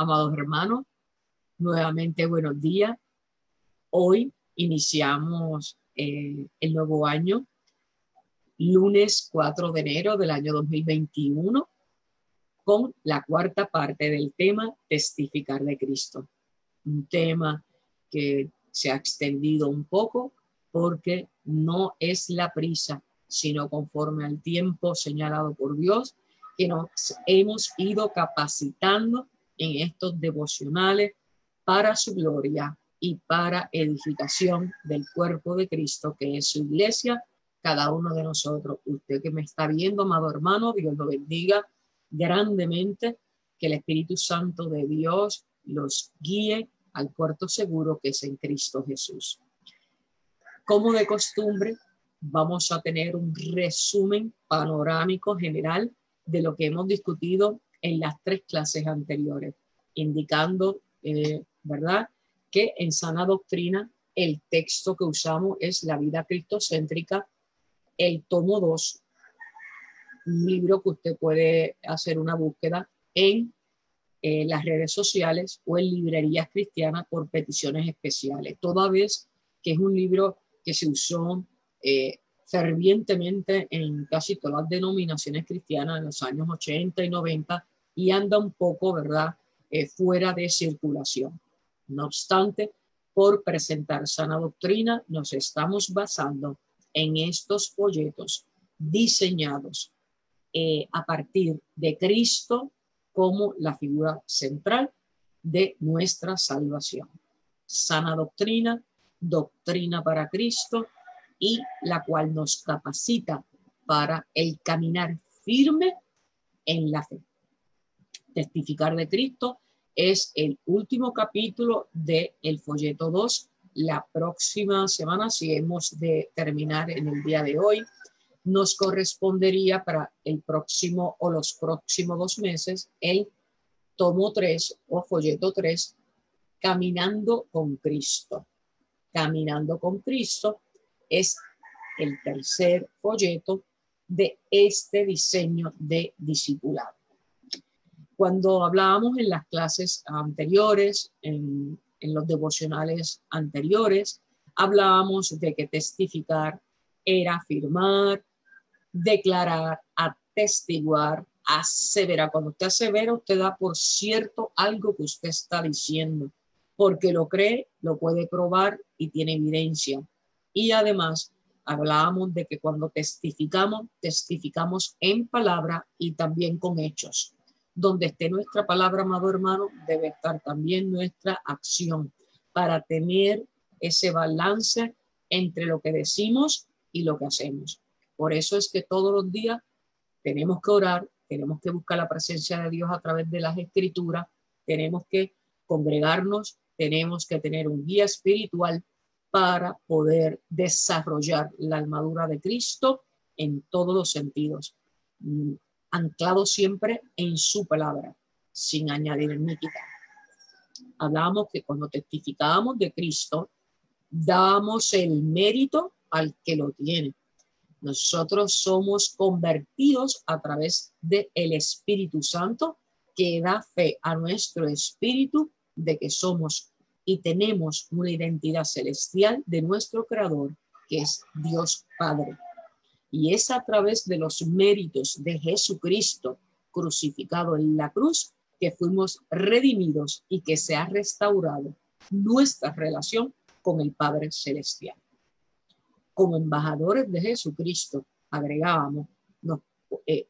Amados hermanos, nuevamente buenos días. Hoy iniciamos el nuevo año, lunes 4 de enero del año 2021, con la cuarta parte del tema Testificar de Cristo. Un tema que se ha extendido un poco porque no es la prisa, sino conforme al tiempo señalado por Dios, que nos hemos ido capacitando en estos devocionales para su gloria y para edificación del cuerpo de Cristo, que es su iglesia, cada uno de nosotros. Usted que me está viendo, amado hermano, Dios lo bendiga grandemente, que el Espíritu Santo de Dios los guíe al puerto seguro que es en Cristo Jesús. Como de costumbre, vamos a tener un resumen panorámico general de lo que hemos discutido en las 3 clases anteriores, indicando, ¿verdad?, que en sana doctrina el texto que usamos es La vida cristocéntrica, el tomo 2, un libro que usted puede hacer una búsqueda en las redes sociales o en librerías cristianas por peticiones especiales, toda vez que es un libro que se usó fervientemente en casi todas las denominaciones cristianas en los años 80 y 90 y anda un poco, ¿verdad?, fuera de circulación. No obstante, por presentar sana doctrina, nos estamos basando en estos folletos diseñados a partir de Cristo como la figura central de nuestra salvación. Sana doctrina, doctrina para Cristo, y la cual nos capacita para el caminar firme en la fe. Testificar de Cristo es el último capítulo del folleto 2. La próxima semana, si hemos de terminar en el día de hoy, nos correspondería para el próximo o los próximos 2 meses el tomo 3 o folleto 3, Caminando con Cristo. Caminando con Cristo es el tercer folleto de este diseño de discipulado. Cuando hablábamos en las clases anteriores, en los devocionales anteriores, hablábamos de que testificar era afirmar, declarar, atestiguar, aseverar. Cuando usted asevera, usted da por cierto algo que usted está diciendo, porque lo cree, lo puede probar y tiene evidencia. Y además hablábamos de que cuando testificamos, testificamos en palabra y también con hechos. Donde esté nuestra palabra, amado hermano, debe estar también nuestra acción, para tener ese balance entre lo que decimos y lo que hacemos. Por eso es que todos los días tenemos que orar, tenemos que buscar la presencia de Dios a través de las escrituras, tenemos que congregarnos, tenemos que tener un guía espiritual para poder desarrollar la armadura de Cristo en todos los sentidos, anclado siempre en su palabra, sin añadir ni quitar. Hablábamos que cuando testificábamos de Cristo, dábamos el mérito al que lo tiene. Nosotros somos convertidos a través del Espíritu Santo, que da fe a nuestro espíritu de que somos y tenemos una identidad celestial de nuestro Creador, que es Dios Padre. Y es a través de los méritos de Jesucristo crucificado en la cruz que fuimos redimidos y que se ha restaurado nuestra relación con el Padre Celestial. Como embajadores de Jesucristo, agregábamos,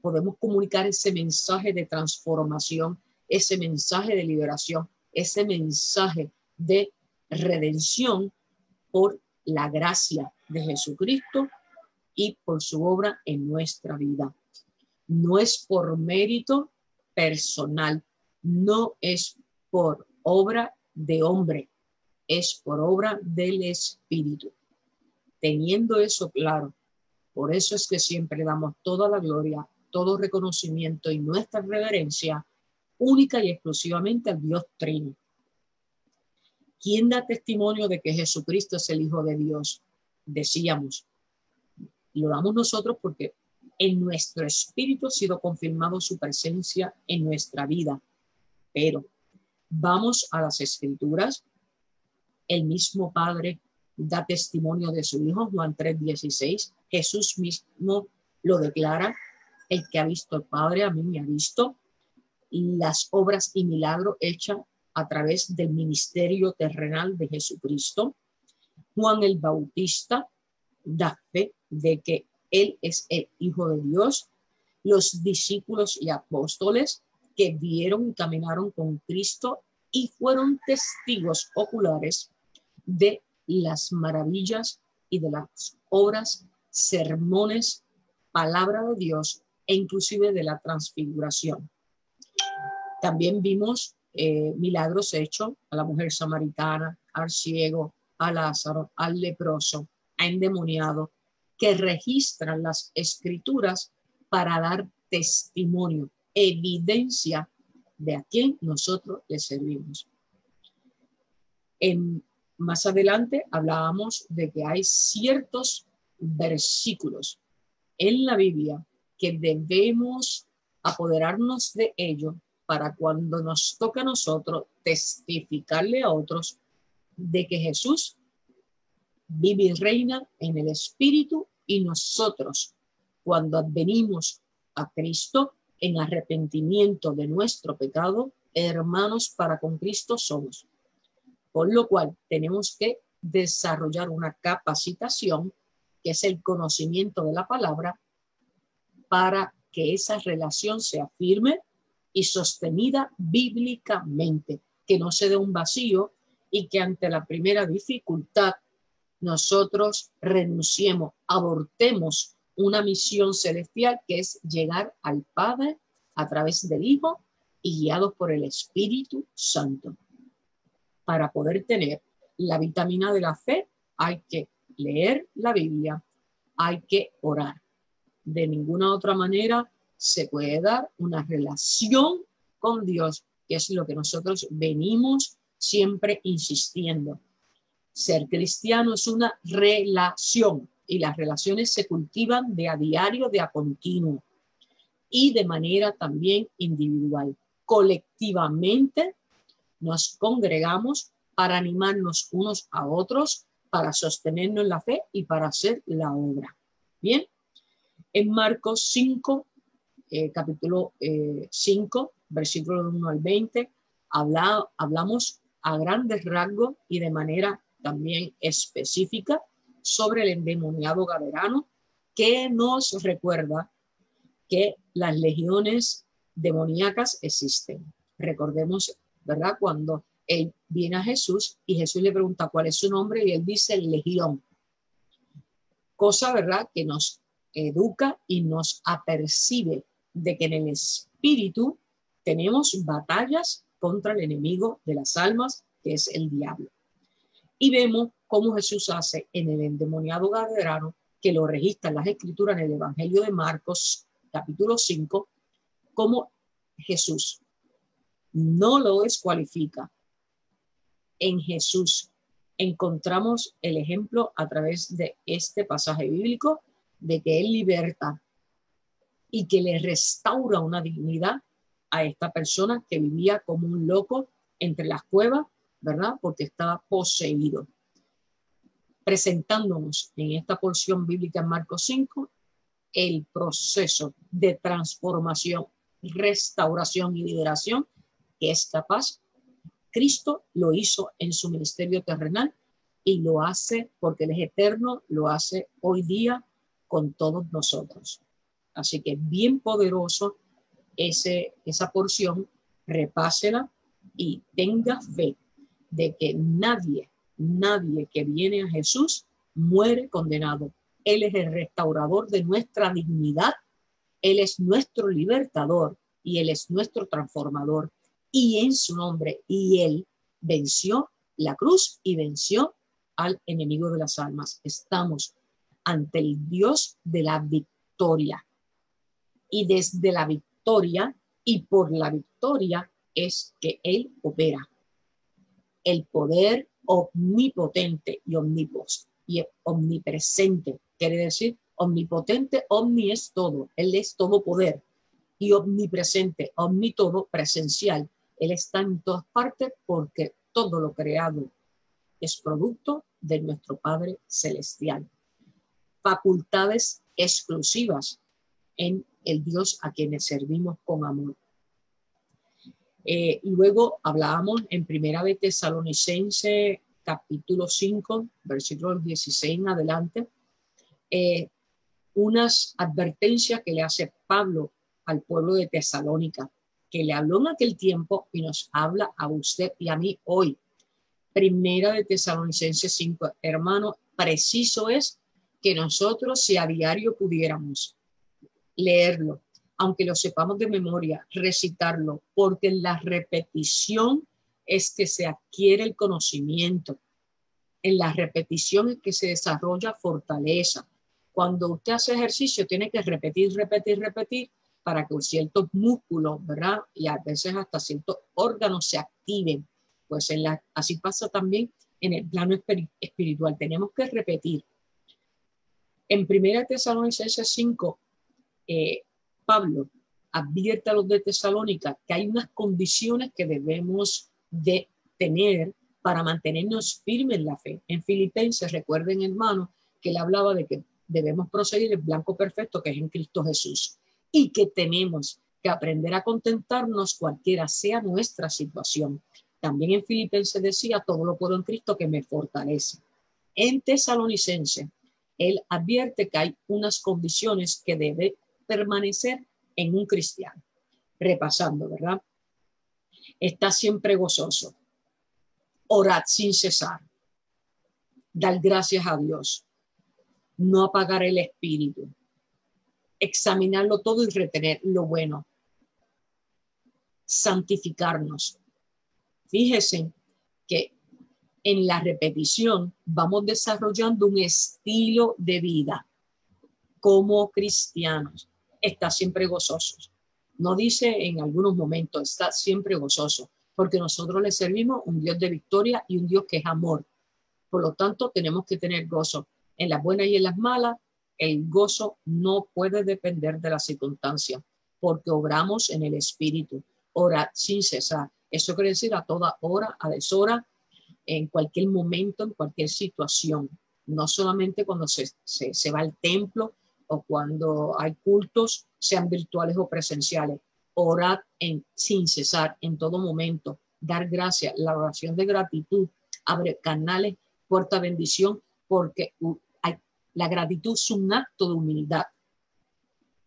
podemos comunicar ese mensaje de transformación, ese mensaje de liberación, ese mensaje de redención por la gracia de Jesucristo y por su obra en nuestra vida. No es por mérito personal, no es por obra de hombre, es por obra del Espíritu. Teniendo eso claro, por eso es que siempre damos toda la gloria, todo reconocimiento y nuestra reverencia única y exclusivamente al Dios Trino. ¿Quién da testimonio de que Jesucristo es el Hijo de Dios? Decíamos, lo damos nosotros porque en nuestro espíritu ha sido confirmado su presencia en nuestra vida, pero Vamos a las Escrituras. El mismo Padre da testimonio de su Hijo, Juan 3:16. Jesús mismo lo declara: el que ha visto al Padre, a mí me ha visto. Y las obras y milagros hechas a través del ministerio terrenal de Jesucristo. Juan el Bautista da fe de que Él es el Hijo de Dios. Los discípulos y apóstoles que vieron y caminaron con Cristo y fueron testigos oculares de las maravillas y de las obras, sermones, palabra de Dios e inclusive de la transfiguración. También vimos milagros hechos a la mujer samaritana, al ciego, a Lázaro, al leproso, a endemoniado, que registran las Escrituras para dar testimonio, evidencia de a quién nosotros le servimos. Más adelante hablábamos de que hay ciertos versículos en la Biblia que debemos apoderarnos de ellos para cuando nos toca a nosotros testificarle a otros de que Jesús vive y reina en el Espíritu, y nosotros, cuando advenimos a Cristo en arrepentimiento de nuestro pecado, hermanos para con Cristo somos. Por lo cual tenemos que desarrollar una capacitación, que es el conocimiento de la palabra, para que esa relación sea firme y sostenida bíblicamente, que no se dé un vacío y que ante la primera dificultad nosotros renunciemos, abortemos una misión celestial que es llegar al Padre a través del Hijo y guiados por el Espíritu Santo. Para poder tener la vitamina de la fe hay que leer la Biblia, hay que orar. De ninguna otra manera se puede dar una relación con Dios, que es lo que nosotros venimos siempre insistiendo. Ser cristiano es una relación, y las relaciones se cultivan de a diario, de a continuo, y de manera también individual. Colectivamente nos congregamos para animarnos unos a otros, para sostenernos en la fe y para hacer la obra. Bien, en Marcos 5, capítulo 5, versículo 1 al 20, hablamos a grandes rasgos y de manera también específica sobre el endemoniado gadareno, que nos recuerda que las legiones demoníacas existen. Recordemos, ¿verdad?, cuando él viene a Jesús y Jesús le pregunta cuál es su nombre y él dice legión. Cosa, ¿verdad?, que nos educa y nos apercibe de que en el espíritu tenemos batallas contra el enemigo de las almas, que es el diablo. Y vemos cómo Jesús hace en el endemoniado gadareno, que lo registra en las Escrituras en el Evangelio de Marcos, capítulo 5, cómo Jesús no lo descualifica. En Jesús encontramos el ejemplo a través de este pasaje bíblico de que Él liberta y que le restaura una dignidad a esta persona que vivía como un loco entre las cuevas, ¿verdad?, porque estaba poseído. Presentándonos en esta porción bíblica en Marcos 5 el proceso de transformación, restauración y liberación que es capaz. Cristo lo hizo en su ministerio terrenal y lo hace, porque Él es eterno, lo hace hoy día con todos nosotros. Así que bien poderoso esa porción, repásela y tenga fe de que nadie que viene a Jesús muere condenado. Él es el restaurador de nuestra dignidad, Él es nuestro libertador y Él es nuestro transformador. Y en su nombre, y Él venció la cruz y venció al enemigo de las almas. Estamos ante el Dios de la victoria. Y desde la victoria y por la victoria es que Él opera. El poder omnipotente y omnipresente, quiere decir omnipotente, omni es todo, Él es todo poder, y omnipresente, omni todo, presencial, Él está en todas partes porque todo lo creado es producto de nuestro Padre Celestial. Facultades exclusivas en el Dios a quienes servimos con amor. Luego hablábamos en Primera de Tesalonicenses, capítulo 5, versículos 16 en adelante, unas advertencias que le hace Pablo al pueblo de Tesalónica, que le habló en aquel tiempo y nos habla a usted y a mí hoy. Primera de Tesalonicenses 5, hermano, preciso es que nosotros, si a diario pudiéramos leerlo, aunque lo sepamos de memoria, recitarlo, porque en la repetición es que se adquiere el conocimiento. En la repetición es que se desarrolla fortaleza. Cuando usted hace ejercicio, tiene que repetir para que ciertos músculos, ¿verdad? Y a veces hasta ciertos órganos se activen. Pues así pasa también en el plano espiritual. Tenemos que repetir. En 1 Tesalonicenses 5, Pablo advierte a los de Tesalónica que hay unas condiciones que debemos de tener para mantenernos firmes en la fe. En Filipenses, recuerden, hermanos, que él hablaba de que debemos proseguir el blanco perfecto que es en Cristo Jesús y que tenemos que aprender a contentarnos cualquiera sea nuestra situación. También en Filipenses decía, todo lo puedo en Cristo que me fortalece. En Tesalonicenses, él advierte que hay unas condiciones que debe permanecer en un cristiano. Repasando, ¿verdad? Está siempre gozoso. Orad sin cesar. Dar gracias a Dios. No apagar el espíritu. Examinarlo todo y retener lo bueno. Santificarnos. Fíjense que en la repetición vamos desarrollando un estilo de vida como cristianos. Está siempre gozoso. No dice en algunos momentos, está siempre gozoso, porque nosotros le servimos un Dios de victoria y un Dios que es amor. Por lo tanto, tenemos que tener gozo en las buenas y en las malas. El gozo no puede depender de las circunstancias, porque obramos en el Espíritu. Ora sin cesar. Eso quiere decir a toda hora, a deshora, en cualquier momento, en cualquier situación. No solamente cuando se va al templo o cuando hay cultos, sean virtuales o presenciales. Orad sin cesar, en todo momento. Dar gracias. La oración de gratitud abre canales, puerta bendición, porque la gratitud es un acto de humildad.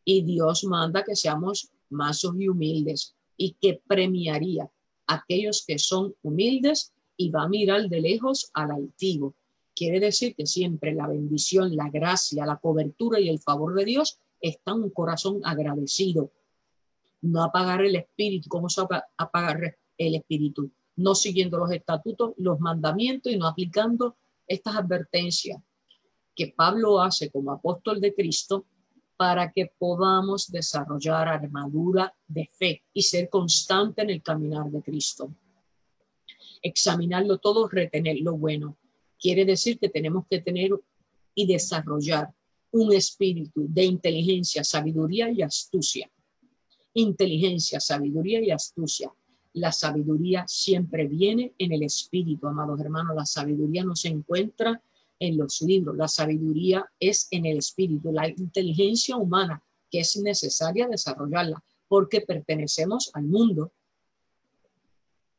Y Dios manda que seamos mansos y humildes y que premiaría a aquellos que son humildes y va a mirar de lejos al altivo. Quiere decir que siempre la bendición, la gracia, la cobertura y el favor de Dios está en un corazón agradecido. No apagar el espíritu. ¿Cómo se apagar el espíritu? No siguiendo los estatutos, los mandamientos y no aplicando estas advertencias que Pablo hace como apóstol de Cristo para que podamos desarrollar armadura de fe y ser constante en el caminar de Cristo. Examinarlo todo, retener lo bueno. Quiere decir que tenemos que tener y desarrollar un espíritu de inteligencia, sabiduría y astucia. Inteligencia, sabiduría y astucia. La sabiduría siempre viene en el espíritu, amados hermanos. La sabiduría no se encuentra en los libros. La sabiduría es en el espíritu. La inteligencia humana, que es necesaria desarrollarla, porque pertenecemos al mundo.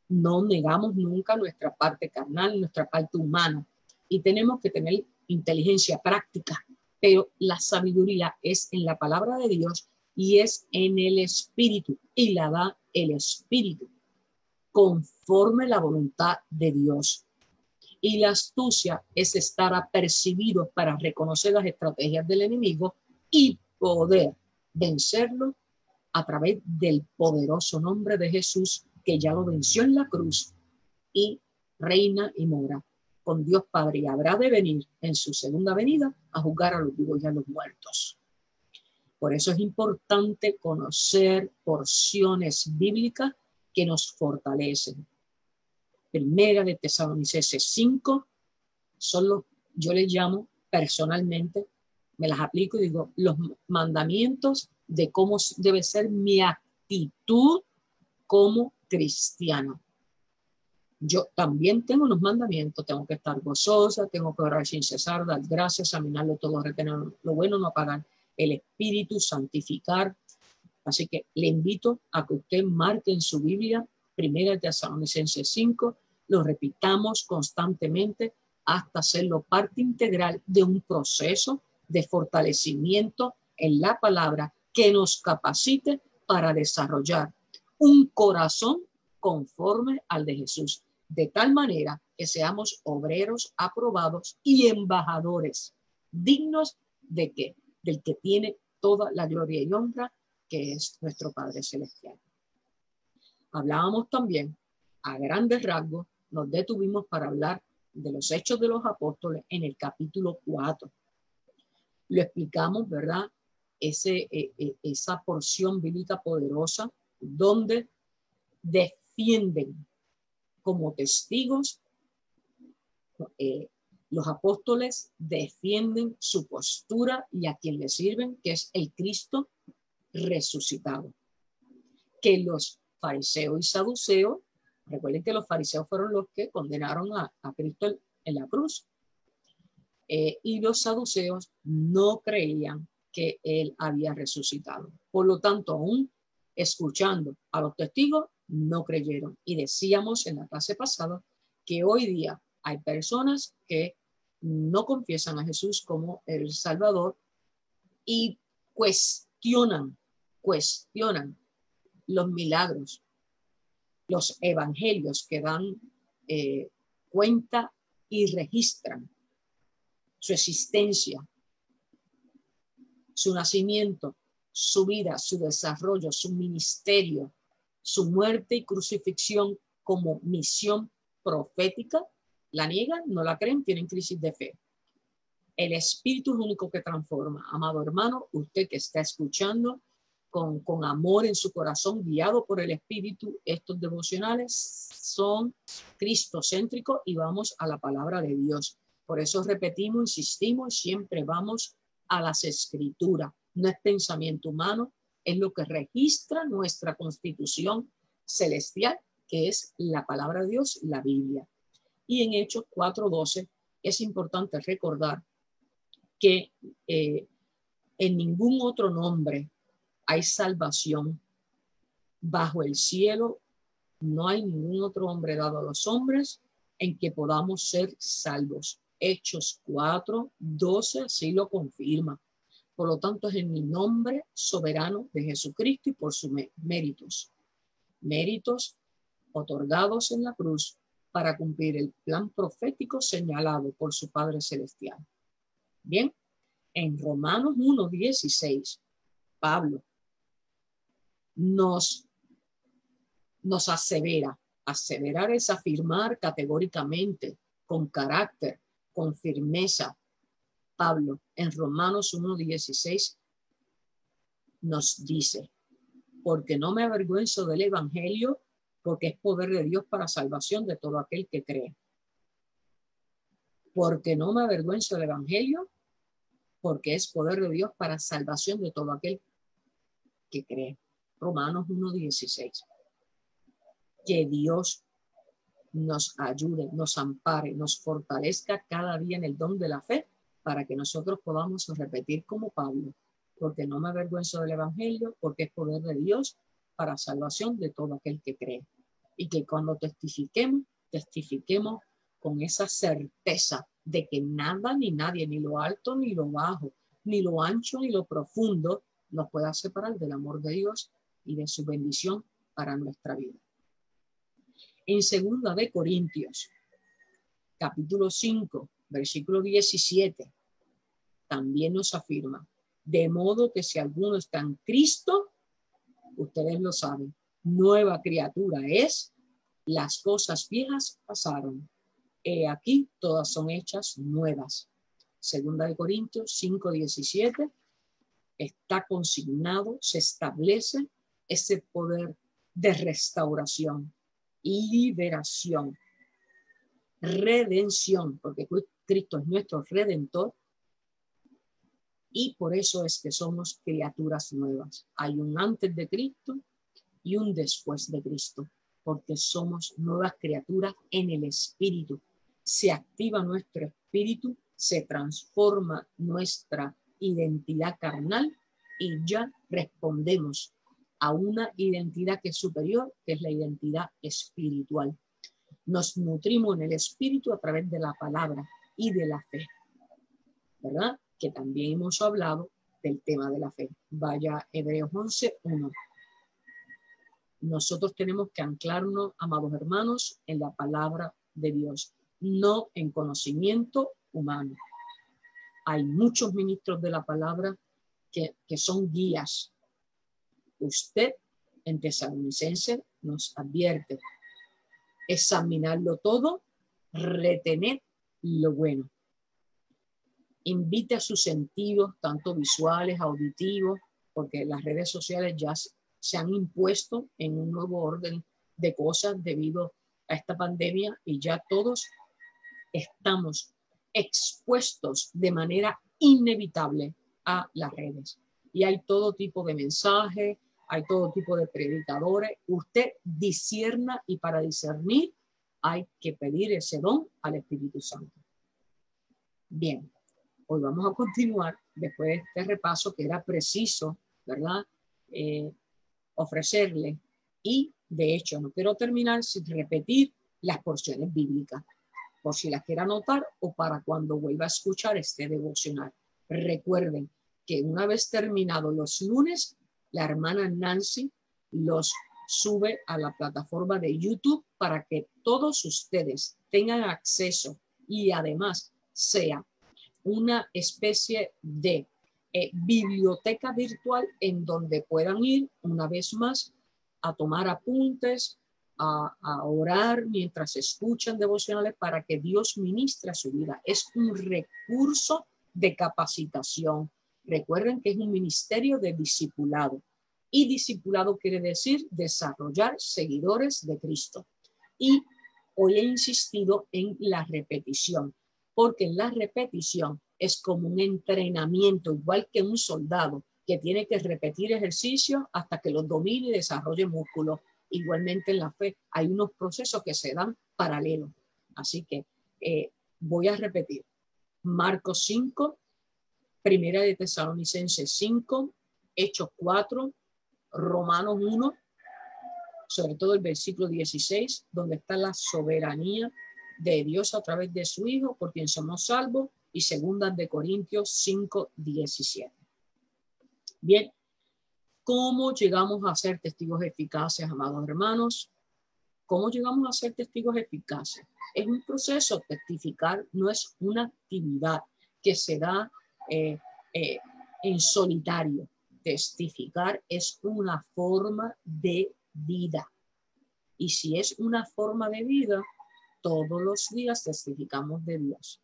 No negamos nunca nuestra parte carnal, nuestra parte humana, y tenemos que tener inteligencia práctica, pero la sabiduría es en la palabra de Dios y es en el espíritu, y la da el espíritu conforme la voluntad de Dios. Y la astucia es estar apercibido para reconocer las estrategias del enemigo y poder vencerlo a través del poderoso nombre de Jesús, que ya lo venció en la cruz y reina y mora con Dios Padre, y habrá de venir en su segunda venida a juzgar a los vivos y a los muertos. Por eso es importante conocer porciones bíblicas que nos fortalecen. Primera de Tesalonicenses 5, yo les llamo personalmente, me las aplico y digo, los mandamientos de cómo debe ser mi actitud como cristiana. Yo también tengo unos mandamientos, tengo que estar gozosa, tengo que orar sin cesar, dar gracias, examinarlo todo, retener lo bueno, no apagar el espíritu, santificar. Así que le invito a que usted marque en su Biblia 1 Tesalonicenses 5, lo repitamos constantemente hasta hacerlo parte integral de un proceso de fortalecimiento en la palabra que nos capacite para desarrollar un corazón conforme al de Jesús, de tal manera que seamos obreros aprobados y embajadores dignos de que del que tiene toda la gloria y honra, que es nuestro Padre Celestial. Hablábamos también, a grandes rasgos, nos detuvimos para hablar de los Hechos de los Apóstoles en el capítulo 4. Lo explicamos, ¿verdad? Esa porción bíblica poderosa donde defienden como testigos, los apóstoles defienden su postura y a quien le sirven, que es el Cristo resucitado. Que los fariseos y saduceos, recuerden que los fariseos fueron los que condenaron a Cristo en la cruz, y los saduceos no creían que él había resucitado. Por lo tanto, aún escuchando a los testigos, no creyeron. Y decíamos en la clase pasada que hoy día hay personas que no confiesan a Jesús como el Salvador y cuestionan los milagros, los evangelios que dan cuenta y registran su existencia, su nacimiento, su vida, su desarrollo, su ministerio, su muerte y crucifixión como misión profética. La niegan, no la creen, tienen crisis de fe. El Espíritu es lo único que transforma. Amado hermano, usted que está escuchando con amor en su corazón, guiado por el Espíritu, estos devocionales son cristocéntricos y vamos a la palabra de Dios. Por eso repetimos, insistimos, siempre vamos a las Escrituras. No es pensamiento humano, es lo que registra nuestra constitución celestial, que es la palabra de Dios, la Biblia. Y en Hechos 4:12 es importante recordar que en ningún otro nombre hay salvación bajo el cielo. No hay ningún otro nombre dado a los hombres en que podamos ser salvos. Hechos 4:12 así lo confirma. Por lo tanto, es en el nombre soberano de Jesucristo y por sus méritos otorgados en la cruz para cumplir el plan profético señalado por su Padre Celestial. Bien, en Romanos 1:16, Pablo nos asevera. Aseverar es afirmar categóricamente, con carácter, con firmeza. Pablo en Romanos 1:16 nos dice: porque no me avergüenzo del evangelio, porque es poder de Dios para salvación de todo aquel que cree. Porque no me avergüenzo del evangelio, porque es poder de Dios para salvación de todo aquel que cree. Romanos 1:16. Que Dios nos ayude, nos ampare, nos fortalezca cada día en el don de la fe, para que nosotros podamos repetir como Pablo: porque no me avergüenzo del evangelio, porque es poder de Dios para salvación de todo aquel que cree. Y que cuando testifiquemos con esa certeza de que nada ni nadie, ni lo alto ni lo bajo, ni lo ancho ni lo profundo, nos pueda separar del amor de Dios y de su bendición para nuestra vida. En 2 de Corintios, capítulo 5, versículo 17, también nos afirma: de modo que si alguno está en Cristo, ustedes lo saben, nueva criatura es, las cosas viejas pasaron, he aquí todas son hechas nuevas. 2 de Corintios 5:17 está consignado, se establece ese poder de restauración, liberación, redención, porque Cristo es nuestro redentor, y por eso es que somos criaturas nuevas. Hay un antes de Cristo y un después de Cristo, porque somos nuevas criaturas en el espíritu. Se activa nuestro espíritu, se transforma nuestra identidad carnal y ya respondemos a una identidad que es superior, que es la identidad espiritual. Nos nutrimos en el espíritu a través de la palabra y de la fe, ¿verdad? Que también hemos hablado del tema de la fe. Vaya Hebreos 11:1. Nosotros tenemos que anclarnos, amados hermanos, en la palabra de Dios, no en conocimiento humano. Hay muchos ministros de la palabra que son guías. Usted en Tesalonicenses nos advierte: examinarlo todo, retener lo bueno. Invite a sus sentidos, tanto visuales, auditivos, porque las redes sociales ya se han impuesto en un nuevo orden de cosas debido a esta pandemia y ya todos estamos expuestos de manera inevitable a las redes. Y hay todo tipo de mensajes, hay todo tipo de predicadores. Usted discierna, y para discernir hay que pedir ese don al Espíritu Santo. Bien, hoy vamos a continuar después de este repaso que era preciso, ¿verdad? Ofrecerle. Y de hecho no quiero terminar sin repetir las porciones bíblicas, por si las quiera anotar o para cuando vuelva a escuchar este devocional. Recuerden que una vez terminado los lunes, la hermana Nancy los sube a la plataforma de YouTube para que todos ustedes tengan acceso y además sea una especie de biblioteca virtual en donde puedan ir una vez más a tomar apuntes, a orar mientras escuchan devocionales para que Dios ministre a su vida. Es un recurso de capacitación. Recuerden que es un ministerio de discipulado. Y discipulado quiere decir desarrollar seguidores de Cristo. Y hoy he insistido en la repetición, porque la repetición es como un entrenamiento, igual que un soldado que tiene que repetir ejercicios hasta que los domine y desarrolle músculos. Igualmente en la fe hay unos procesos que se dan paralelos. Así que voy a repetir. Marcos 5, Primera de Tesalonicenses 5, Hechos 4, Romanos 1, sobre todo el versículo 16, donde está la soberanía de Dios a través de su Hijo, por quien somos salvos, y segundas de Corintios 5, 17. Bien, ¿cómo llegamos a ser testigos eficaces, amados hermanos? ¿Cómo llegamos a ser testigos eficaces? Es un proceso. Testificar no es una actividad que se da en solitario. Testificar es una forma de vida. Y si es una forma de vida, todos los días testificamos de Dios.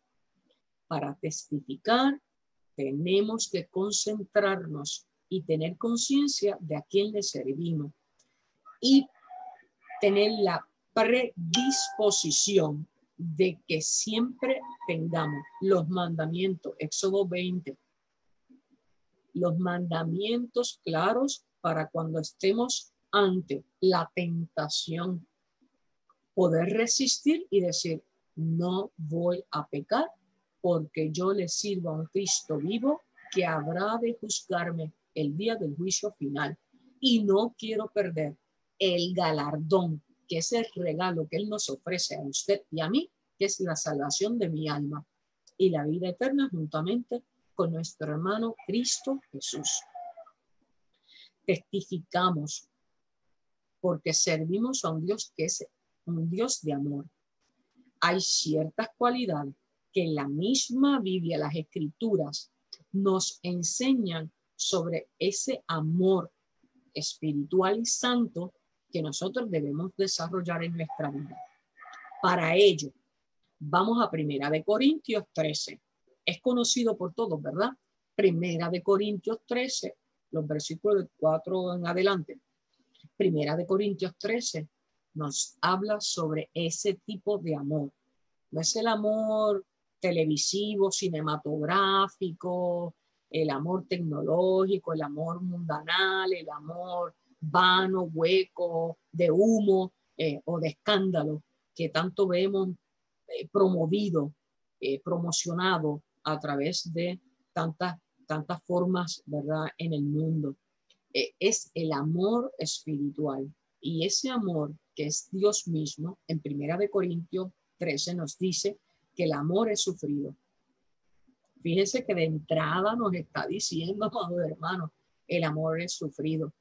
Para testificar, tenemos que concentrarnos y tener conciencia de a quién le servimos y tener la predisposición de que siempre tengamos los mandamientos, Éxodo 20, los mandamientos claros para cuando estemos ante la tentación, poder resistir y decir: no voy a pecar porque yo le sirvo a un Cristo vivo que habrá de juzgarme el día del juicio final y no quiero perder el galardón, que es el regalo que Él nos ofrece a usted y a mí, que es la salvación de mi alma y la vida eterna juntamente con nuestro hermano Cristo Jesús. Testificamos porque servimos a un Dios que es un Dios de amor. Hay ciertas cualidades que en la misma Biblia, las Escrituras, nos enseñan sobre ese amor espiritual y santo que nosotros debemos desarrollar en nuestra vida. Para ello, vamos a Primera de Corintios 13. Es conocido por todos, ¿verdad? Primera de Corintios 13, los versículos de 4 en adelante. Primera de Corintios 13 nos habla sobre ese tipo de amor. No es el amor televisivo, cinematográfico, el amor tecnológico, el amor mundanal, el amor vano, hueco, de humo o de escándalo que tanto vemos promovido, promocionado a través de tantas formas, ¿verdad?, en el mundo. Es el amor espiritual. Y ese amor que es Dios mismo, en 1 Corintios 13 nos dice que el amor es sufrido. Fíjese que de entrada nos está diciendo, hermanos, el amor es sufrido.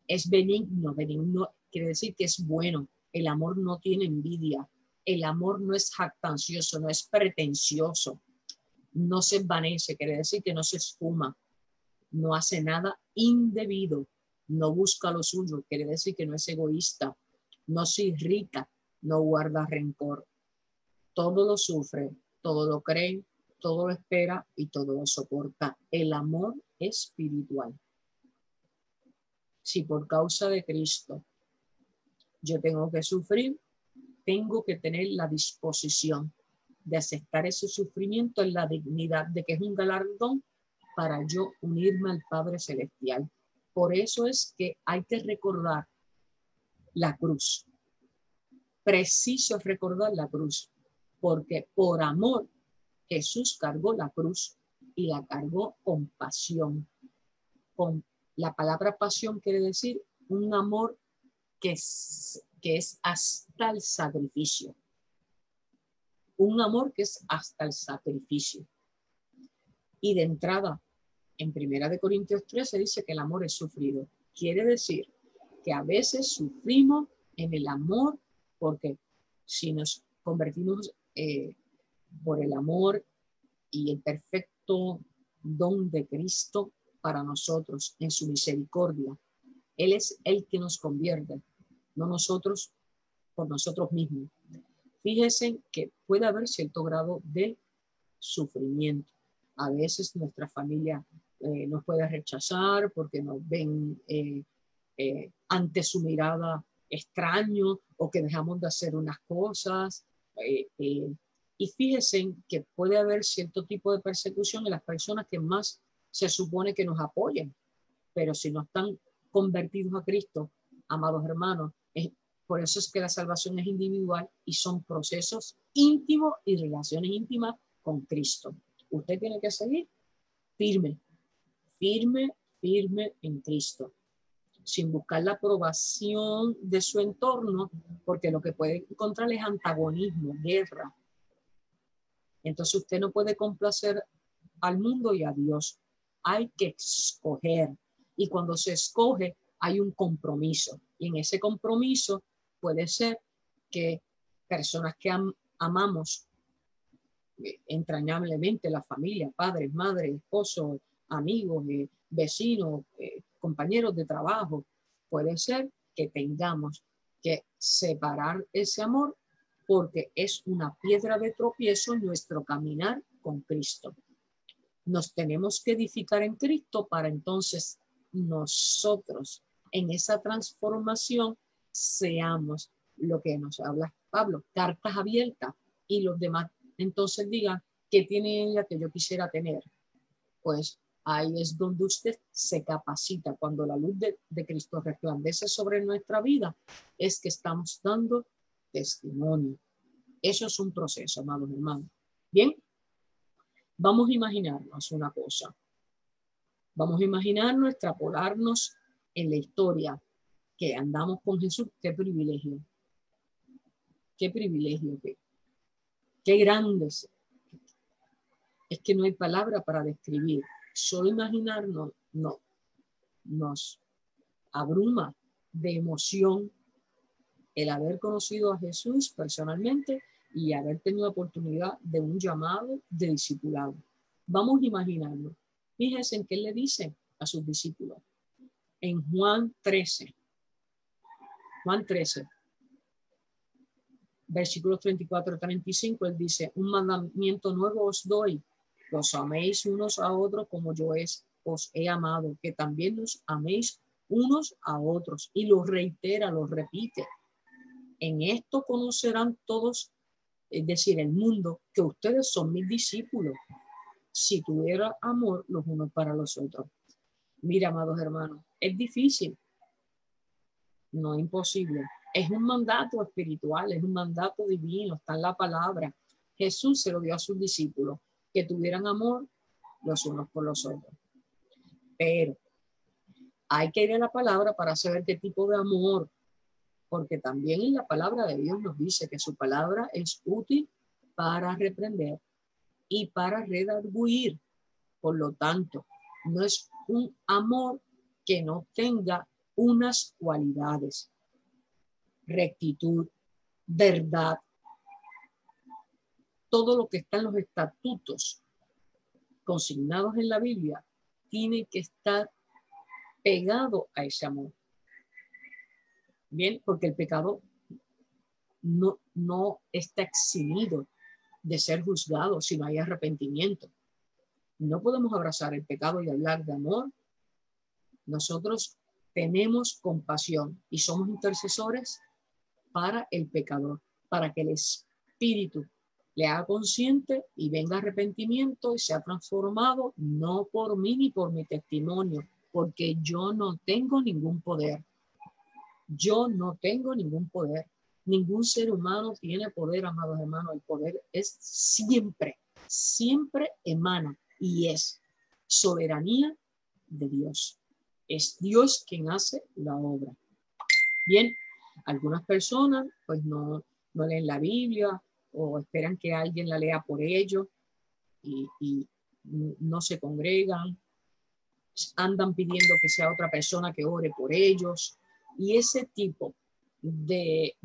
Es benigno, benigno quiere decir que es bueno. El amor no tiene envidia. El amor no es jactancioso, no es pretencioso. No se envanece, quiere decir que no se esfuma. No hace nada indebido. No busca lo suyo, quiere decir que no es egoísta. No se irrita, no guarda rencor. Todo lo sufre, todo lo cree, todo lo espera y todo lo soporta. El amor espiritual. Si por causa de Cristo yo tengo que sufrir, tengo que tener la disposición de aceptar ese sufrimiento en la dignidad de que es un galardón para yo unirme al Padre Celestial. Por eso es que hay que recordar la cruz. Preciso es recordar la cruz, porque por amor Jesús cargó la cruz y la cargó con pasión. Con la palabra pasión quiere decir un amor que es hasta el sacrificio. Un amor que es hasta el sacrificio. Y de entrada, en 1 Corintios 13 dice que el amor es sufrido. Quiere decir que a veces sufrimos en el amor porque si nos convertimos por el amor y el perfecto don de Cristo para nosotros en su misericordia, Él es el que nos convierte, no nosotros por nosotros mismos. Fíjense que puede haber cierto grado de sufrimiento. A veces nuestra familia nos puede rechazar porque nos ven ante su mirada extraño o que dejamos de hacer unas cosas. Y fíjense que puede haber cierto tipo de persecución en las personas que más se supone que nos apoyen. Pero si no están convertidos a Cristo, amados hermanos, por eso es que la salvación es individual y son procesos íntimos y relaciones íntimas con Cristo. Usted tiene que seguir firme, firme, firme en Cristo, sin buscar la aprobación de su entorno, porque lo que puede encontrar es antagonismo, guerra. Entonces usted no puede complacer al mundo y a Dios. Hay que escoger. Y cuando se escoge, hay un compromiso. Y en ese compromiso puede ser que personas que amamos entrañablemente, la familia, padres, madres, esposos, amigos, vecinos, compañeros de trabajo, puede ser que tengamos que separar ese amor porque es una piedra de tropiezo en nuestro caminar con Cristo. Nos tenemos que edificar en Cristo para entonces nosotros en esa transformación seamos lo que nos habla Pablo, cartas abiertas, y los demás entonces digan, ¿qué tiene ella que yo quisiera tener? Pues ahí es donde usted se capacita. Cuando la luz de Cristo resplandece sobre nuestra vida, es que estamos dando testimonio. Eso es un proceso, amados hermanos. Bien, vamos a imaginarnos una cosa. Vamos a imaginarnos, extrapolarnos en la historia que andamos con Jesús. Qué privilegio. Qué privilegio. Qué grandes. Es que no hay palabra para describir. Solo imaginarnos nos abruma de emoción el haber conocido a Jesús personalmente y haber tenido la oportunidad de un llamado de discipulado. Vamos a imaginarnos. Fíjense en qué le dice a sus discípulos. En Juan 13, versículos 34-35, él dice, un mandamiento nuevo os doy, que os améis unos a otros como yo os he amado, que también nos améis unos a otros. Y lo reitera, lo repite. En esto conocerán todos, es decir, el mundo, que ustedes son mis discípulos, si tuviera amor los unos para los otros. Mira, amados hermanos, es difícil No es imposible. Es un mandato espiritual, es un mandato divino, está en la palabra. Jesús se lo dio a sus discípulos, que tuvieran amor los unos por los otros. Pero hay que ir a la palabra para saber qué tipo de amor, porque también en la palabra de Dios nos dice que su palabra es útil para reprender y para redarguir. Por lo tanto, no es un amor que no tenga unas cualidades: rectitud, verdad, todo lo que está en los estatutos consignados en la Biblia tiene que estar pegado a ese amor. Bien, porque el pecado no está eximido de ser juzgado si no hay arrepentimiento. No podemos abrazar el pecado y hablar de amor. Nosotros tenemos compasión y somos intercesores para el pecador, para que el Espíritu le haga consciente y venga arrepentimiento y sea transformado, no por mí ni por mi testimonio, porque yo no tengo ningún poder. Yo no tengo ningún poder. Ningún ser humano tiene poder, amados hermanos. El poder es siempre emana y es soberanía de Dios. Es Dios quien hace la obra. Bien, algunas personas pues no leen la Biblia o esperan que alguien la lea por ellos y no se congregan, andan pidiendo que sea otra persona que ore por ellos, y ese tipo de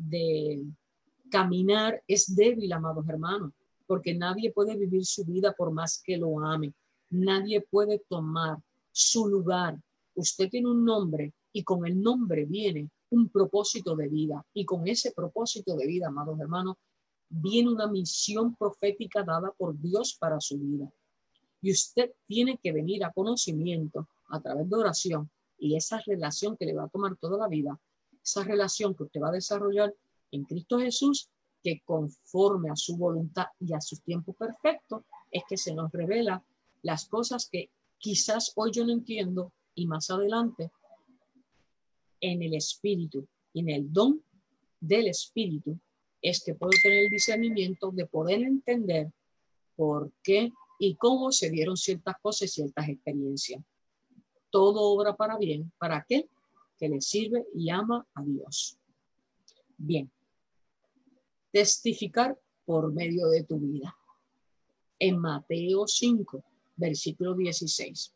caminar es débil, amados hermanos, porque nadie puede vivir su vida por más que lo ame. Nadie puede tomar su lugar. Usted tiene un nombre y con el nombre viene un propósito de vida, y con ese propósito de vida, amados hermanos, viene una misión profética dada por Dios para su vida. Y usted tiene que venir a conocimiento a través de oración, y esa relación que le va a tomar toda la vida, esa relación que usted va a desarrollar en Cristo Jesús, que conforme a su voluntad y a sus tiempos perfectos, es que se nos revela las cosas que quizás hoy yo no entiendo, y más adelante en el Espíritu y en el don del Espíritu es que puedo tener el discernimiento de poder entender por qué y cómo se dieron ciertas cosas y ciertas experiencias. Todo obra para bien para aquel que le sirve y ama a Dios. Bien, testificar por medio de tu vida. En Mateo 5, versículo 16.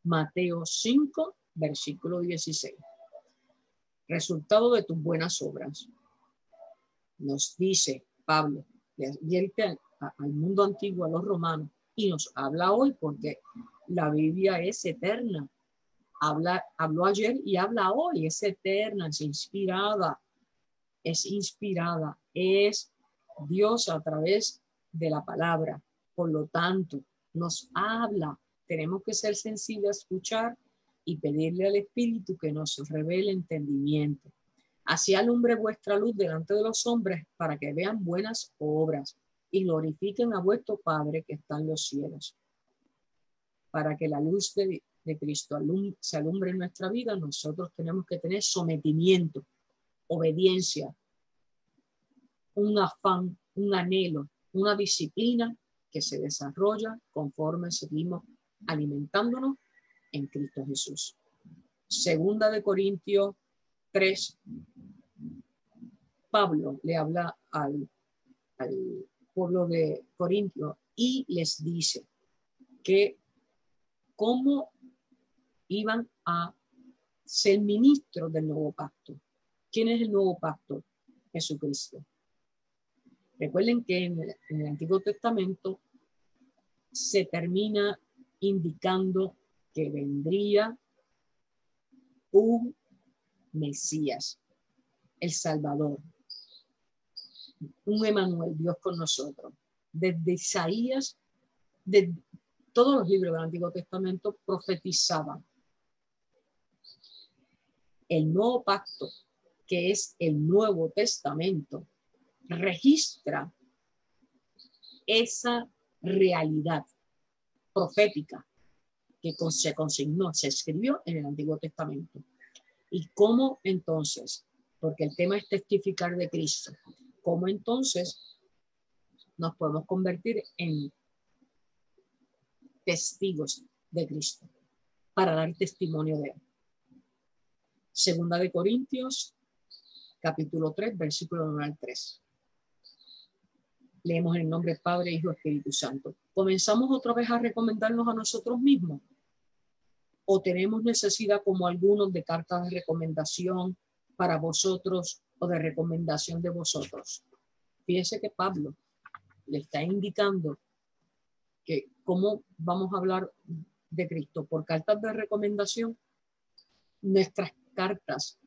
Mateo 5, versículo 16. Resultado de tus buenas obras. Nos dice Pablo, le advierte al mundo antiguo, a los romanos, y nos habla hoy porque la Biblia es eterna. Habló ayer y habla hoy, es eterna, es inspirada, es Dios a través de la palabra. Por lo tanto, nos habla. Tenemos que ser sensibles a escuchar y pedirle al Espíritu que nos revele entendimiento. Así alumbre vuestra luz delante de los hombres, para que vean buenas obras y glorifiquen a vuestro Padre que está en los cielos. Para que la luz de Cristo se alumbre en nuestra vida, nosotros tenemos que tener sometimiento, obediencia, un afán, un anhelo, una disciplina que se desarrolla conforme seguimos alimentándonos en Cristo Jesús. Segunda de Corintios 3, Pablo le habla al pueblo de Corintio y les dice que cómo iban a ser ministros del nuevo pacto. ¿Quién es el nuevo pacto? Jesucristo. Recuerden que en el Antiguo Testamento se termina indicando que vendría un Mesías, el Salvador, un Emmanuel, Dios con nosotros. Desde Isaías, de todos los libros del Antiguo Testamento profetizaban el nuevo pacto, que es el Nuevo Testamento, registra esa realidad profética que se consignó, se escribió en el Antiguo Testamento. ¿Y cómo entonces? Porque el tema es testificar de Cristo. ¿Cómo entonces nos podemos convertir en testigos de Cristo para dar testimonio de Él? Segunda de Corintios, capítulo 3, versículo 1 al 3. Leemos en el nombre del Padre, Hijo y Espíritu Santo. ¿Comenzamos otra vez a recomendarnos a nosotros mismos? ¿O tenemos necesidad, como algunos, de cartas de recomendación para vosotros o de recomendación de vosotros? Fíjese que Pablo le está indicando que cómo vamos a hablar de Cristo por cartas de recomendación. Nuestras cartas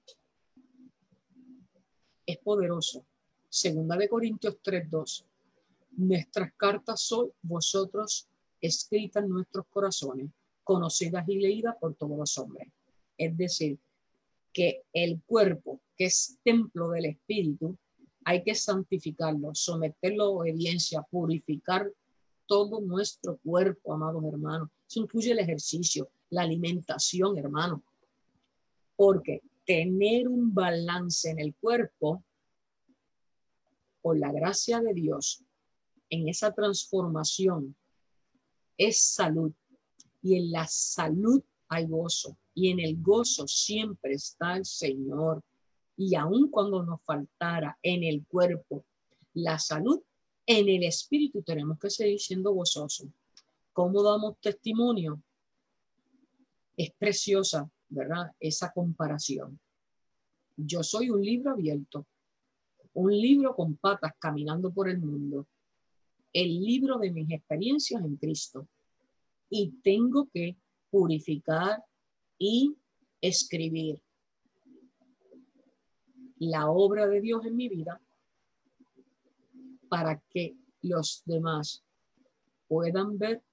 es poderoso. Segunda de Corintios 3:2. Nuestras cartas son vosotros escritas en nuestros corazones, conocidas y leídas por todos los hombres. Es decir, que el cuerpo, que es templo del Espíritu, hay que santificarlo, someterlo a obediencia, purificar todo nuestro cuerpo, amados hermanos. Eso incluye el ejercicio, la alimentación, hermanos. Porque tener un balance en el cuerpo, por la gracia de Dios, en esa transformación, es salud. Y en la salud hay gozo. Y en el gozo siempre está el Señor. Y aun cuando nos faltara en el cuerpo la salud, en el espíritu tenemos que seguir siendo gozosos. ¿Cómo damos testimonio? Es preciosa, ¿verdad? Esa comparación. Yo soy un libro abierto, un libro con patas caminando por el mundo, el libro de mis experiencias en Cristo. Y tengo que purificar y escribir la obra de Dios en mi vida para que los demás puedan ver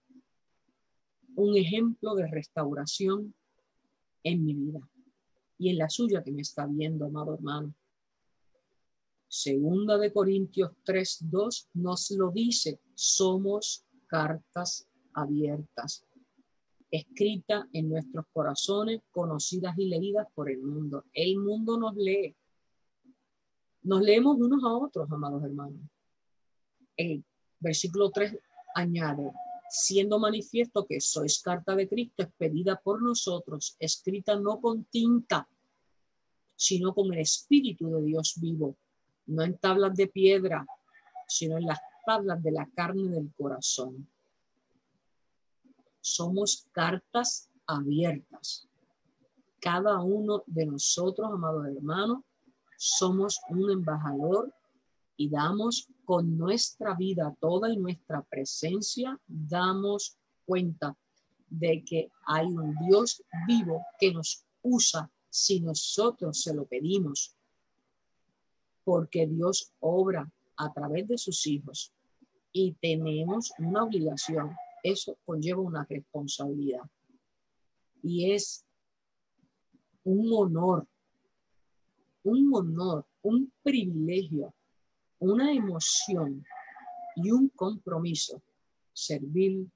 un ejemplo de restauración en mi vida y en la suya que me está viendo, amado hermano. Segunda de Corintios 3:2 nos lo dice: somos cartas abiertas, escritas en nuestros corazones, conocidas y leídas por el mundo. El mundo nos lee. Nos leemos unos a otros, amados hermanos. El versículo 3 añade: siendo manifiesto que sois carta de Cristo, expedida por nosotros, escrita no con tinta, sino con el Espíritu de Dios vivo, no en tablas de piedra, sino en las tablas de la carne del corazón. Somos cartas abiertas. Cada uno de nosotros, amados hermanos, somos un embajador y damos con nuestra vida, toda y nuestra presencia, damos cuenta de que hay un Dios vivo que nos usa si nosotros se lo pedimos, porque Dios obra a través de sus hijos y tenemos una obligación. Eso conlleva una responsabilidad y es un honor, un privilegio, una emoción y un compromiso servirle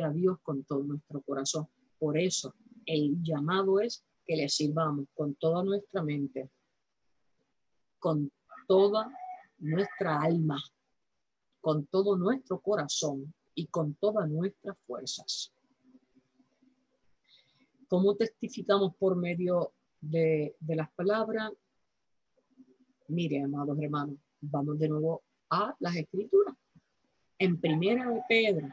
a Dios con todo nuestro corazón. Por eso el llamado es que le sirvamos con toda nuestra mente, con toda nuestra alma, con todo nuestro corazón y con todas nuestras fuerzas. ¿Cómo testificamos por medio de las palabras? Mire, amados hermanos, vamos de nuevo a las Escrituras. En Primera de Pedro,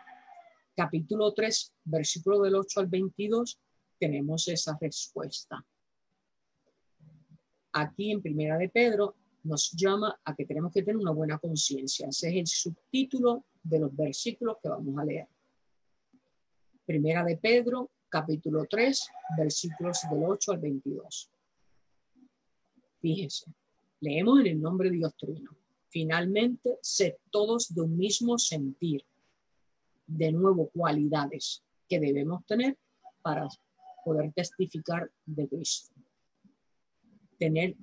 capítulo 3, versículo del 8 al 22, tenemos esa respuesta. Aquí en Primera de Pedro nos llama a que tenemos que tener una buena conciencia. Ese es el subtítulo de los versículos que vamos a leer. Primera de Pedro, capítulo 3, versículos del 8 al 22. Fíjese, leemos en el nombre de Dios Trino. Finalmente, sed todos de un mismo sentir. De nuevo, cualidades que debemos tener para poder testificar de Cristo. Tener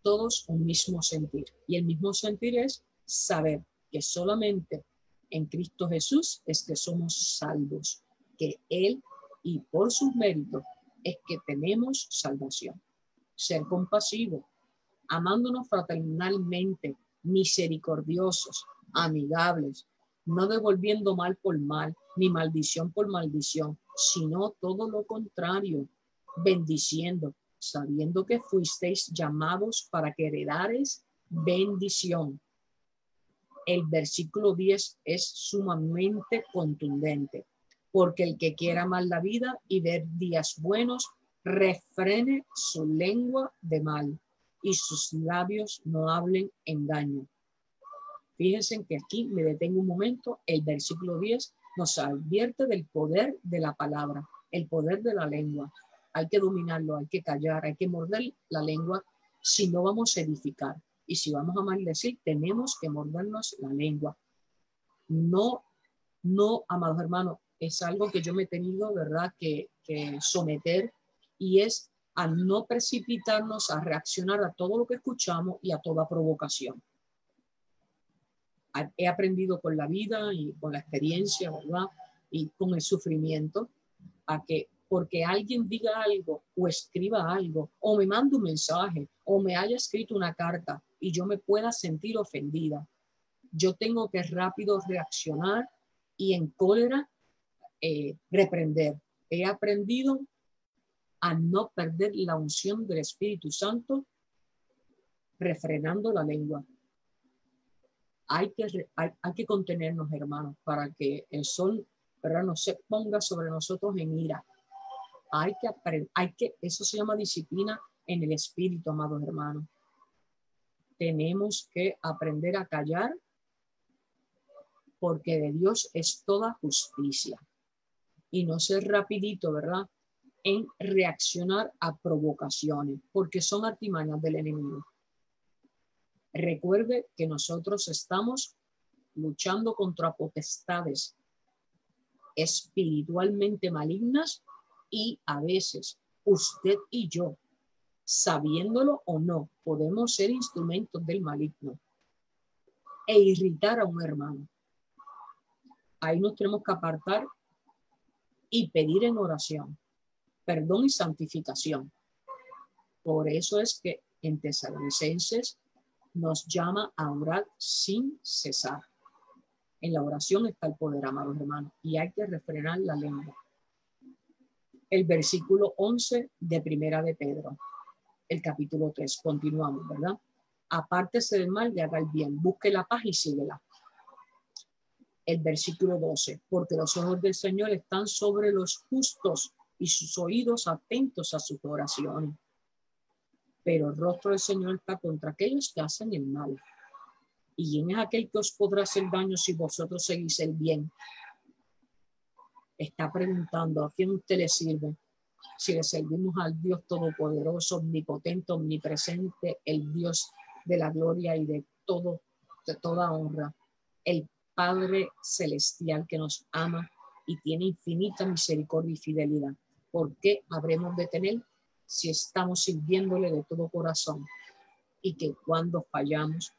todos un mismo sentir. Y el mismo sentir es saber que solamente en Cristo Jesús es que somos salvos, que Él y por sus méritos es que tenemos salvación. Ser compasivo, amándonos fraternalmente, misericordiosos, amigables, no devolviendo mal por mal, ni maldición por maldición, sino todo lo contrario, bendiciendo, sabiendo que fuisteis llamados para que heredares bendición. El versículo 10 es sumamente contundente, porque el que quiera amar la vida y ver días buenos, refrene su lengua de mal y sus labios no hablen engaño. Fíjense que aquí me detengo un momento. El versículo 10 nos advierte del poder de la palabra, el poder de la lengua. Hay que dominarlo, hay que callar, hay que morder la lengua si no vamos a edificar. Y si vamos a maldecir, tenemos que mordernos la lengua. No, amados hermanos, es algo que yo me he tenido, ¿verdad?, que someter, y es a no precipitarnos a reaccionar a todo lo que escuchamos y a toda provocación. He aprendido con la vida y con la experiencia, ¿verdad?, y con el sufrimiento, a que porque alguien diga algo o escriba algo o me mande un mensaje o me haya escrito una carta y yo me pueda sentir ofendida, yo tengo que rápido reaccionar y en cólera reprender. He aprendido a no perder la unción del Espíritu Santo refrenando la lengua. Hay que contenernos, hermanos, para que el sol, ¿verdad?, no se ponga sobre nosotros en ira. Hay que aprender, eso se llama disciplina en el espíritu, amados hermanos. Tenemos que aprender a callar, porque de Dios es toda justicia. Y no ser rapidito, ¿verdad?, en reaccionar a provocaciones, porque son artimañas del enemigo. Recuerde que nosotros estamos luchando contra potestades espiritualmente malignas y a veces usted y yo, sabiéndolo o no, podemos ser instrumentos del maligno e irritar a un hermano. Ahí nos tenemos que apartar y pedir en oración perdón y santificación. Por eso es que en Tesalonicenses nos llama a orar sin cesar. En la oración está el poder, amados hermanos, y hay que refrenar la lengua. El versículo 11 de Primera de Pedro, el capítulo 3, continuamos, ¿verdad? Apártese del mal y haga el bien, busque la paz y síguela. El versículo 12, porque los ojos del Señor están sobre los justos y sus oídos atentos a sus oraciones. Pero el rostro del Señor está contra aquellos que hacen el mal. ¿Y quién es aquel que os podrá hacer daño si vosotros seguís el bien? Está preguntando a quién usted le sirve. Si le servimos al Dios todopoderoso, omnipotente, omnipresente, el Dios de la gloria y de toda honra, el Padre celestial que nos ama y tiene infinita misericordia y fidelidad. ¿Por qué habremos de tener si estamos sirviéndole de todo corazón? Y que cuando fallamos,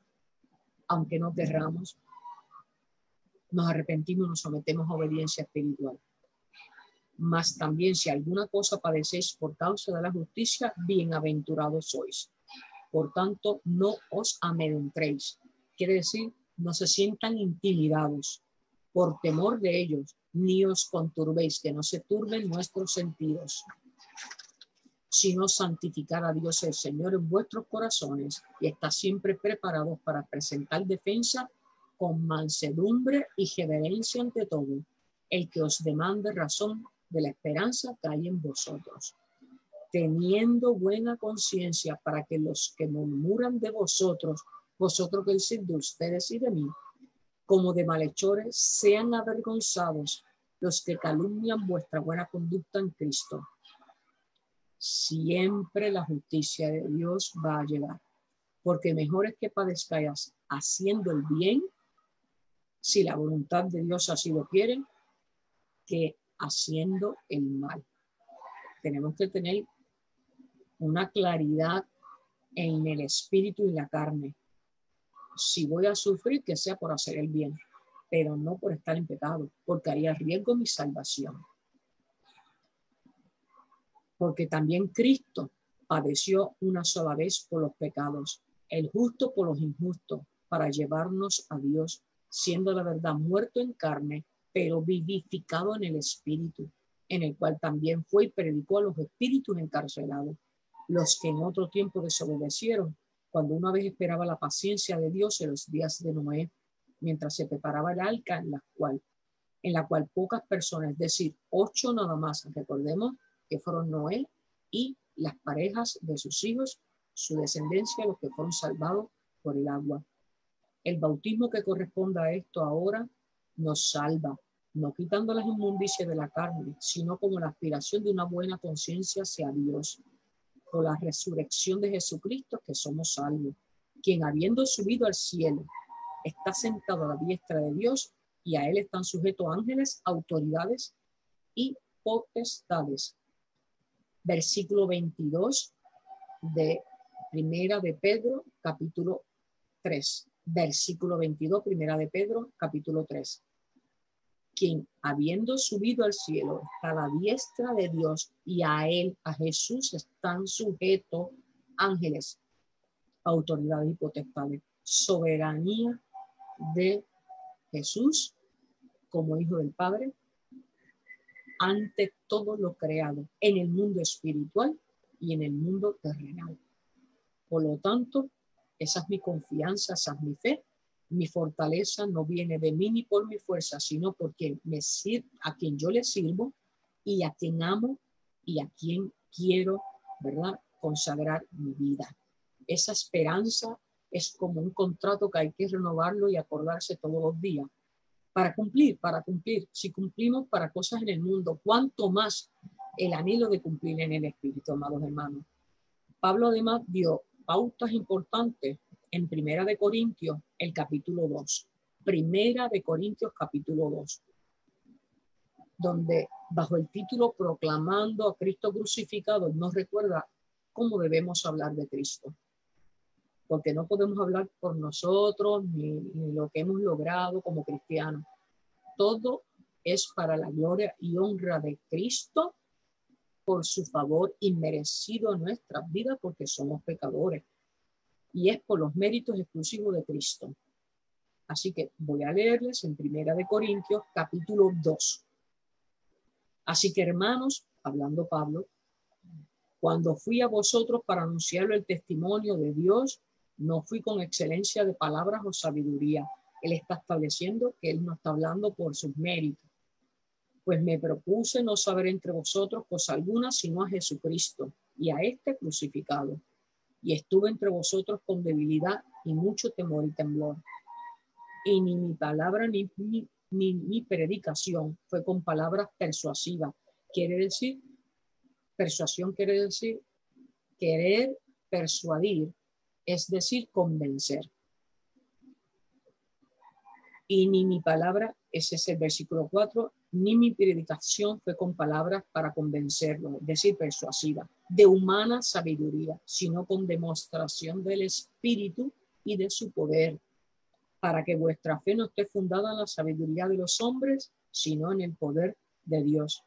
aunque no querramos, nos arrepentimos, nos sometemos a obediencia espiritual. Mas también si alguna cosa padecéis por causa de la justicia, bienaventurados sois. Por tanto, no os amedrentéis. Quiere decir, no se sientan intimidados por temor de ellos, ni os conturbéis, que no se turben nuestros sentidos, sino santificar a Dios el Señor en vuestros corazones y estar siempre preparados para presentar defensa con mansedumbre y reverencia ante todo, el que os demande razón de la esperanza que hay en vosotros, teniendo buena conciencia, para que los que murmuran de vosotros que decís de ustedes y de mí, como de malhechores, sean avergonzados los que calumnian vuestra buena conducta en Cristo. Siempre la justicia de Dios va a llegar, porque mejor es que padezcáis haciendo el bien, si la voluntad de Dios así lo quiere, que haciendo el mal. Tenemos que tener una claridad en el espíritu y la carne. Si voy a sufrir, que sea por hacer el bien, pero no por estar en pecado, porque haría riesgo mi salvación. porque también Cristo padeció una sola vez por los pecados, el justo por los injustos, para llevarnos a Dios, siendo la verdad muerto en carne, pero vivificado en el Espíritu, en el cual también fue y predicó a los espíritus encarcelados, los que en otro tiempo desobedecieron, cuando una vez esperaba la paciencia de Dios en los días de Noé, mientras se preparaba el arca en la cual pocas personas, es decir, 8 nada más, recordemos que fueron Noé y las parejas de sus hijos, su descendencia, los que fueron salvados por el agua. El bautismo que corresponde a esto ahora nos salva, no quitando las inmundicias de la carne, sino como la aspiración de una buena conciencia hacia Dios, por la resurrección de Jesucristo que somos salvos, quien habiendo subido al cielo, está sentado a la diestra de Dios y a él están sujetos ángeles, autoridades y potestades. Versículo 22 de Primera de Pedro, capítulo 3. Versículo 22, Primera de Pedro, capítulo 3. Quien habiendo subido al cielo está a la diestra de Dios y a él, a Jesús, están sujetos ángeles, autoridades y potestades. Soberanía de Jesús como hijo del Padre ante todo lo creado en el mundo espiritual y en el mundo terrenal. Por lo tanto, esa es mi confianza, esa es mi fe. Mi fortaleza no viene de mí ni por mi fuerza, sino porque a quien yo le sirvo y a quien amo y a quien quiero, ¿verdad?, consagrar mi vida. Esa esperanza es como un contrato que hay que renovarlo y acordarse todos los días para cumplir. Si cumplimos para cosas en el mundo, ¿cuánto más el anhelo de cumplir en el Espíritu, amados hermanos? Pablo además dio pautas importantes en Primera de Corintios, el capítulo 2. Primera de Corintios, capítulo 2, donde bajo el título Proclamando a Cristo crucificado, nos recuerda cómo debemos hablar de Cristo. Porque no podemos hablar por nosotros ni lo que hemos logrado como cristianos. Todo es para la gloria y honra de Cristo, por su favor inmerecido en nuestras vidas, porque somos pecadores. Y es por los méritos exclusivos de Cristo. Así que voy a leerles en Primera de Corintios, capítulo 2. Así que, hermanos, hablando Pablo, cuando fui a vosotros para anunciarle el testimonio de Dios, no fui con excelencia de palabras o sabiduría. Él está estableciendo que él no está hablando por sus méritos. Pues me propuse no saber entre vosotros cosa alguna, sino a Jesucristo y a este crucificado. Y estuve entre vosotros con debilidad y mucho temor y temblor. Y ni mi palabra ni mi predicación fue con palabras persuasivas. Persuasión quiere decir querer persuadir, es decir, convencer. Y ni mi palabra, ese es el versículo 4, ni mi predicación fue con palabras para convencerlo, es decir, persuasiva, de humana sabiduría, sino con demostración del Espíritu y de su poder, para que vuestra fe no esté fundada en la sabiduría de los hombres, sino en el poder de Dios.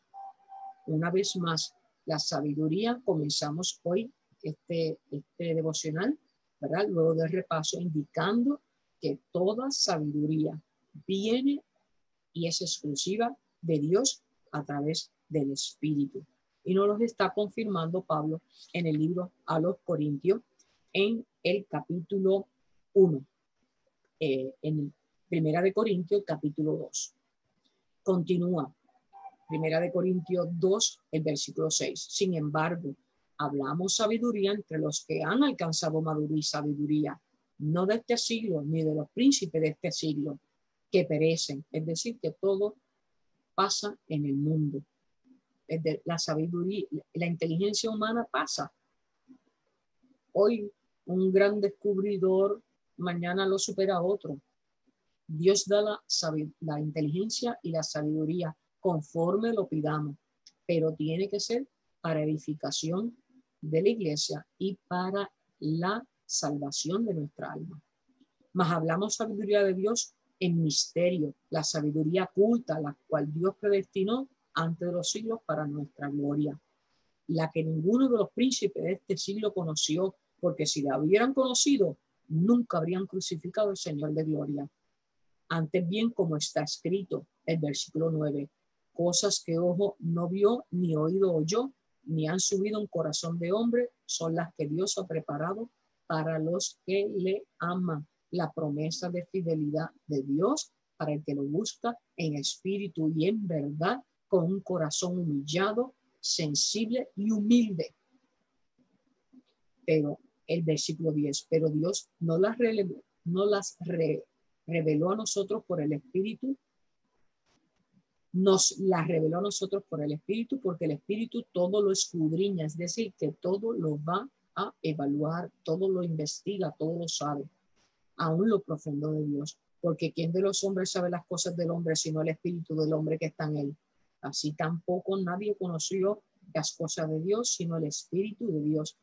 Una vez más, la sabiduría, comenzamos hoy este devocional, ¿verdad?, luego del repaso, indicando que toda sabiduría viene y es exclusiva de Dios a través del Espíritu. Y nos lo está confirmando Pablo en el libro a los Corintios, en el capítulo 1, en Primera de Corintios, capítulo 2. Continúa, Primera de Corintios 2, el versículo 6. Sin embargo, hablamos sabiduría entre los que han alcanzado madurez y sabiduría, no de este siglo, ni de los príncipes de este siglo, que perecen. Es decir, que todo pasa en el mundo. La sabiduría, la inteligencia humana pasa. Hoy un gran descubridor, mañana lo supera otro. Dios da la inteligencia y la sabiduría conforme lo pidamos, pero tiene que ser para edificación de la iglesia y para la salvación de nuestra alma. Mas hablamos sabiduría de Dios en misterio, la sabiduría oculta, la cual Dios predestinó antes de los siglos para nuestra gloria, la que ninguno de los príncipes de este siglo conoció, porque si la hubieran conocido, nunca habrían crucificado al Señor de gloria. Antes bien, como está escrito, el versículo 9, cosas que ojo no vio, ni oído oyó, ni han subido un corazón de hombre, son las que Dios ha preparado para los que le aman. La promesa de fidelidad de Dios para el que lo busca en espíritu y en verdad, con un corazón humillado, sensible y humilde. Pero el versículo 10, pero Dios no las reveló a nosotros por el Espíritu, nos las reveló a nosotros por el Espíritu, porque el Espíritu todo lo escudriña, es decir, que todo lo va a evaluar, todo lo investiga, todo lo sabe, aún lo profundo de Dios, porque ¿quién de los hombres sabe las cosas del hombre sino el Espíritu del hombre que está en él? Así tampoco nadie conoció las cosas de Dios sino el Espíritu de Dios.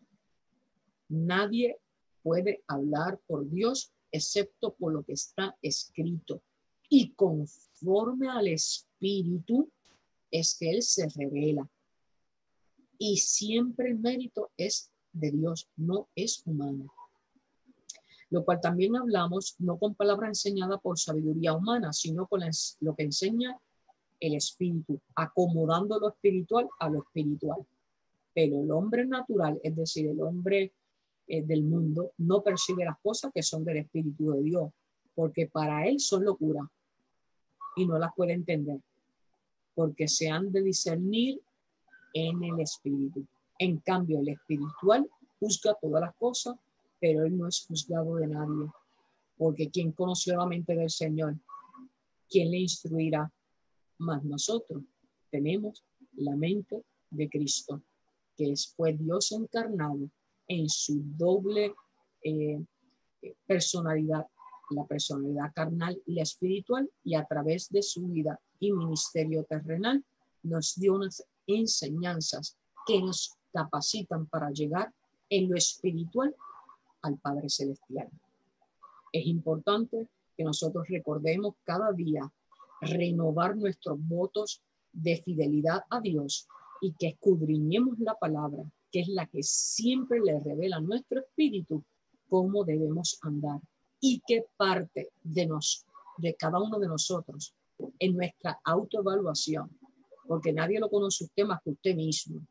Nadie puede hablar por Dios excepto por lo que está escrito. Y conforme al Espíritu es que Él se revela. Y siempre el mérito es de Dios, no es humano. Lo cual también hablamos no con palabra enseñada por sabiduría humana, sino con lo que enseña el Espíritu, acomodando lo espiritual a lo espiritual. Pero el hombre natural, es decir, el hombre del mundo, no percibe las cosas que son del Espíritu de Dios, porque para él son locura y no las puede entender, porque se han de discernir en el Espíritu. En cambio, el espiritual juzga todas las cosas, pero él no es juzgado de nadie, porque quien conoció la mente del Señor, ¿quién le instruirá? Más nosotros tenemos la mente de Cristo, que fue Dios encarnado en su doble personalidad, la personalidad carnal y la espiritual, y a través de su vida y ministerio terrenal nos dio unas enseñanzas que nos capacitan para llegar en lo espiritual al Padre Celestial. Es importante que nosotros recordemos cada día renovar nuestros votos de fidelidad a Dios y que escudriñemos la palabra, que es la que siempre le revela a nuestro espíritu cómo debemos andar, y qué parte de cada uno de nosotros en nuestra autoevaluación, porque nadie lo conoce usted más que usted mismo.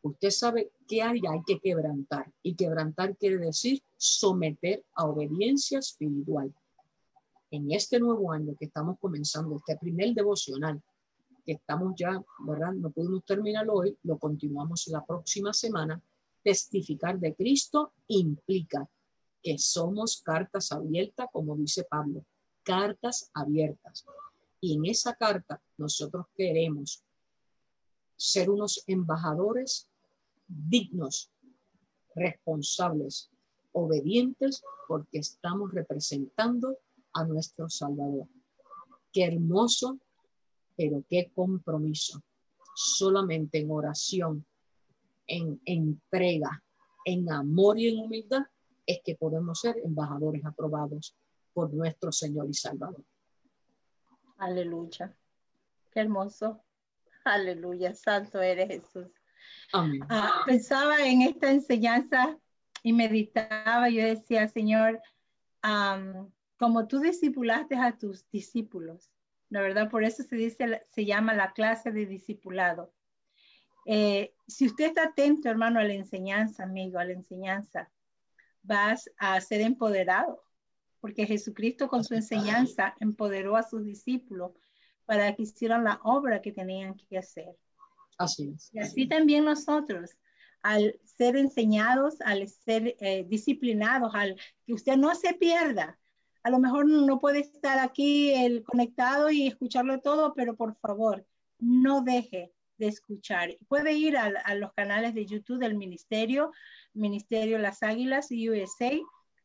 Usted sabe qué área hay que quebrantar, y quebrantar quiere decir someter a obediencia espiritual. En este nuevo año que estamos comenzando, este primer devocional, que estamos ya, ¿verdad? No pudimos terminar hoy, lo continuamos la próxima semana. Testificar de Cristo implica que somos cartas abiertas, como dice Pablo, cartas abiertas. Y en esa carta nosotros queremos ser unos embajadores dignos, responsables, obedientes, porque estamos representando a nuestro Salvador. Qué hermoso, pero qué compromiso. Solamente en oración, en entrega, en amor y en humildad es que podemos ser embajadores aprobados por nuestro Señor y Salvador. Aleluya. Qué hermoso. Aleluya. Santo eres Jesús. Amén. Pensaba en esta enseñanza y meditaba. Yo decía, Señor, como tú discipulaste a tus discípulos, la verdad, por eso se llama la clase de discipulado. Si usted está atento, hermano, a la enseñanza, amigo, a la enseñanza, vas a ser empoderado, porque Jesucristo con su enseñanza empoderó a sus discípulos para que hicieran la obra que tenían que hacer. Así es. Y así también nosotros, al ser enseñados, al ser disciplinados, al que usted no se pierda. A lo mejor no puede estar aquí conectado y escucharlo todo, pero por favor, no deje de escuchar. Puede ir a los canales de YouTube del Ministerio Las Águilas USA.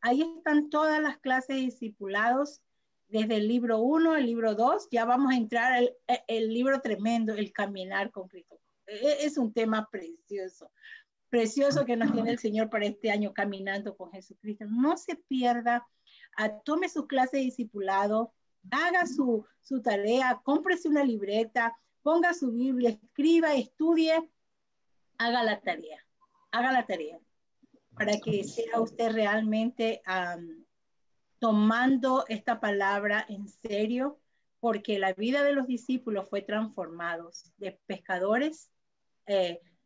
Ahí están todas las clases de discipulados, desde el libro 1, el libro 2, ya vamos a entrar el libro tremendo, el caminar con Cristo. Es un tema precioso, precioso que nos tiene el Señor para este año, caminando con Jesucristo. No se pierda, tome su clase de discipulado, haga su tarea, cómprese una libreta, ponga su Biblia, escriba, estudie, haga la tarea para que sea usted realmente tomando esta palabra en serio, porque la vida de los discípulos fue transformados de pescadores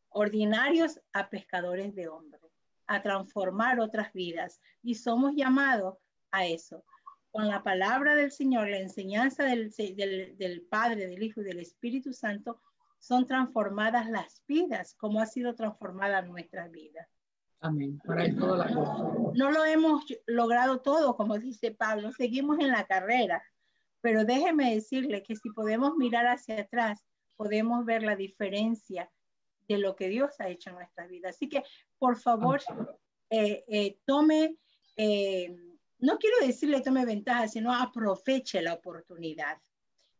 ordinarios a pescadores de hombres, a transformar otras vidas, y somos llamados a eso. Con la palabra del Señor, la enseñanza del Padre, del Hijo y del Espíritu Santo, son transformadas las vidas, como ha sido transformada nuestra vida. Amén. Para él toda la gloria. No lo hemos logrado todo, como dice Pablo, seguimos en la carrera, pero déjeme decirle que si podemos mirar hacia atrás, podemos ver la diferencia de lo que Dios ha hecho en nuestra vida. Así que, por favor, tome, no quiero decirle tome ventaja, sino aproveche la oportunidad.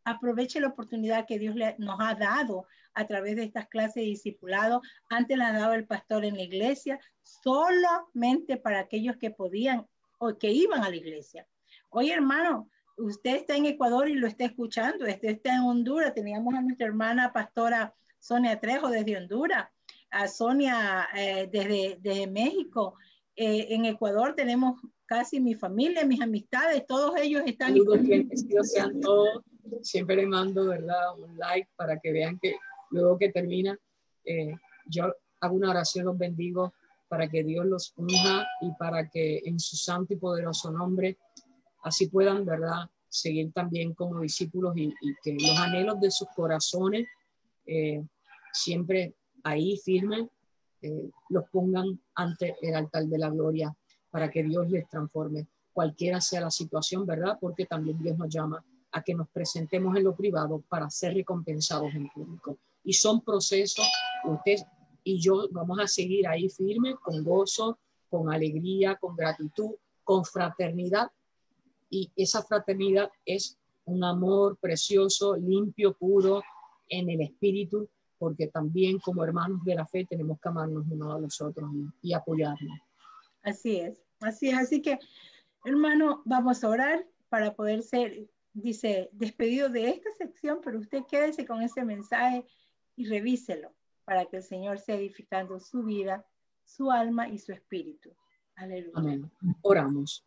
Aproveche la oportunidad que Dios nos ha dado a través de estas clases de discipulado. Antes las daba el pastor en la iglesia, solamente para aquellos que podían o que iban a la iglesia. Oye, hermano, usted está en Ecuador y lo está escuchando. Usted está en Honduras. Teníamos a nuestra hermana pastora Sonia Trejo desde Honduras, a Sonia desde México. En Ecuador tenemos casi mi familia, mis amistades, todos ellos están. Saludos, bendecidos sean todos. Siempre le mando, ¿verdad?, un like para que vean que luego que termina, yo hago una oración, los bendigo para que Dios los unja y para que en su santo y poderoso nombre así puedan, ¿verdad?, seguir también como discípulos y que los anhelos de sus corazones siempre ahí firmes, los pongan ante el altar de la gloria para que Dios les transforme, cualquiera sea la situación, ¿verdad? Porque también Dios nos llama a que nos presentemos en lo privado para ser recompensados en público. Y son procesos, usted y yo vamos a seguir ahí firmes, con gozo, con alegría, con gratitud, con fraternidad. Y esa fraternidad es un amor precioso, limpio, puro en el espíritu, porque también como hermanos de la fe tenemos que amarnos unos a los otros y apoyarnos. Así es, así es. Así que, hermano, vamos a orar para poder ser, dice, despedido de esta sección, pero usted quédese con ese mensaje y revíselo para que el Señor sea edificando su vida, su alma y su espíritu. Aleluya. Amén. Oramos.